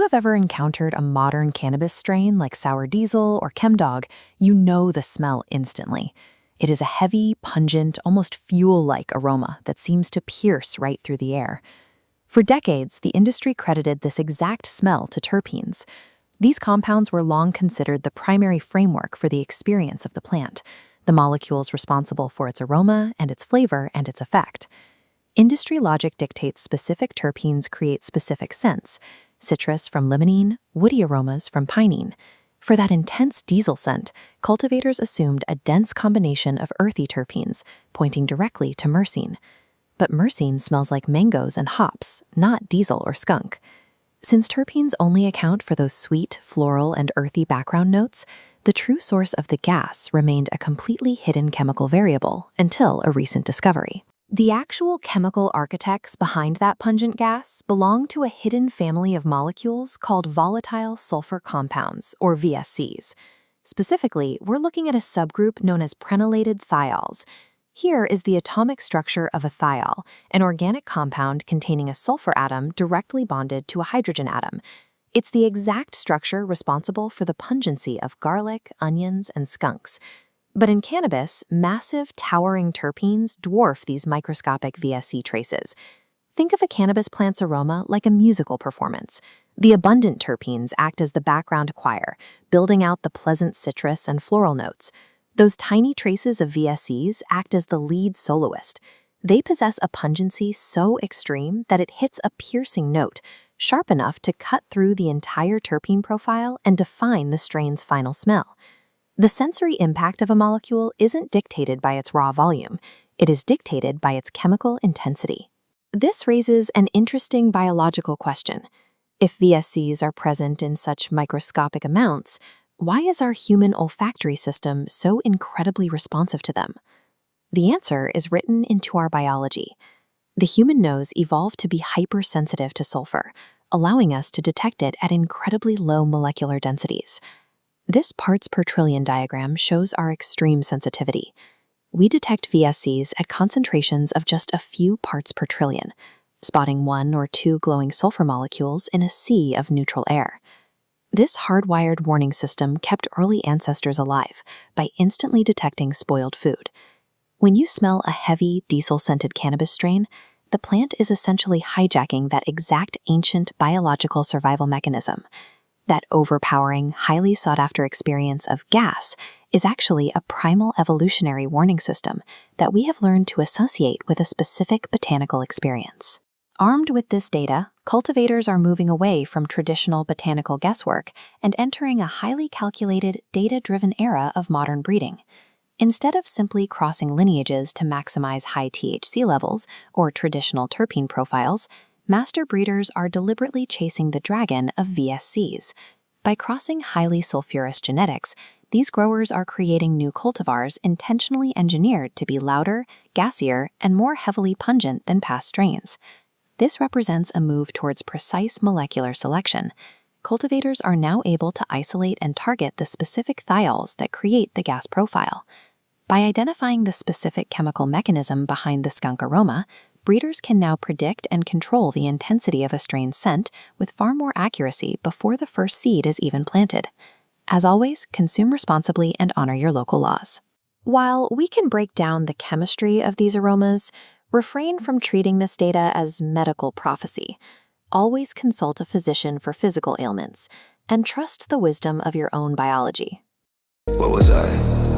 have ever encountered a modern cannabis strain like sour diesel or chemdog, you know the smell instantly. It is a heavy, pungent, almost fuel-like aroma that seems to pierce right through the air. For decades, the industry credited this exact smell to terpenes. These compounds were long considered the primary framework for the experience of the plant, the molecules responsible for its aroma and its flavor and its effect. Industry logic dictates specific terpenes create specific scents, citrus from limonene, woody aromas from pinene. For that intense diesel scent, cultivators assumed a dense combination of earthy terpenes, pointing directly to myrcene. But myrcene smells like mangoes and hops, not diesel or skunk. Since terpenes only account for those sweet, floral, and earthy background notes, the true source of the gas remained a completely hidden chemical variable until a recent discovery. The actual chemical architects behind that pungent gas belong to a hidden family of molecules called volatile sulfur compounds, or VSCs. Specifically, we're looking at a subgroup known as prenylated thiols. Here is the atomic structure of a thiol, an organic compound containing a sulfur atom directly bonded to a hydrogen atom. It's the exact structure responsible for the pungency of garlic, onions, and skunks. But in cannabis, massive, towering terpenes dwarf these microscopic VSC traces. Think of a cannabis plant's aroma like a musical performance. The abundant terpenes act as the background choir, building out the pleasant citrus and floral notes. Those tiny traces of VSCs act as the lead soloist. They possess a pungency so extreme that it hits a piercing note, sharp enough to cut through the entire terpene profile and define the strain's final smell. The sensory impact of a molecule isn't dictated by its raw volume, it is dictated by its chemical intensity. This raises an interesting biological question. If VSCs are present in such microscopic amounts, why is our human olfactory system so incredibly responsive to them? The answer is written into our biology. The human nose evolved to be hypersensitive to sulfur, allowing us to detect it at incredibly low molecular densities. This parts per trillion diagram shows our extreme sensitivity. We detect VSCs at concentrations of just a few parts per trillion, spotting 1 or 2 glowing sulfur molecules in a sea of neutral air. This hardwired warning system kept early ancestors alive by instantly detecting spoiled food. When you smell a heavy, diesel-scented cannabis strain, the plant is essentially hijacking that exact ancient biological survival mechanism. That overpowering, highly sought-after experience of gas is actually a primal evolutionary warning system that we have learned to associate with a specific botanical experience. Armed with this data, cultivators are moving away from traditional botanical guesswork and entering a highly calculated, data-driven era of modern breeding. Instead of simply crossing lineages to maximize high THC levels or traditional terpene profiles, master breeders are deliberately chasing the dragon of VSCs. By crossing highly sulfurous genetics, these growers are creating new cultivars intentionally engineered to be louder, gassier, and more heavily pungent than past strains. This represents a move towards precise molecular selection. Cultivators are now able to isolate and target the specific thiols that create the gas profile. By identifying the specific chemical mechanism behind the skunk aroma, breeders can now predict and control the intensity of a strain's scent with far more accuracy before the first seed is even planted. As always, consume responsibly and honor your local laws. While we can break down the chemistry of these aromas, refrain from treating this data as medical prophecy. Always consult a physician for physical ailments, and trust the wisdom of your own biology. What was I?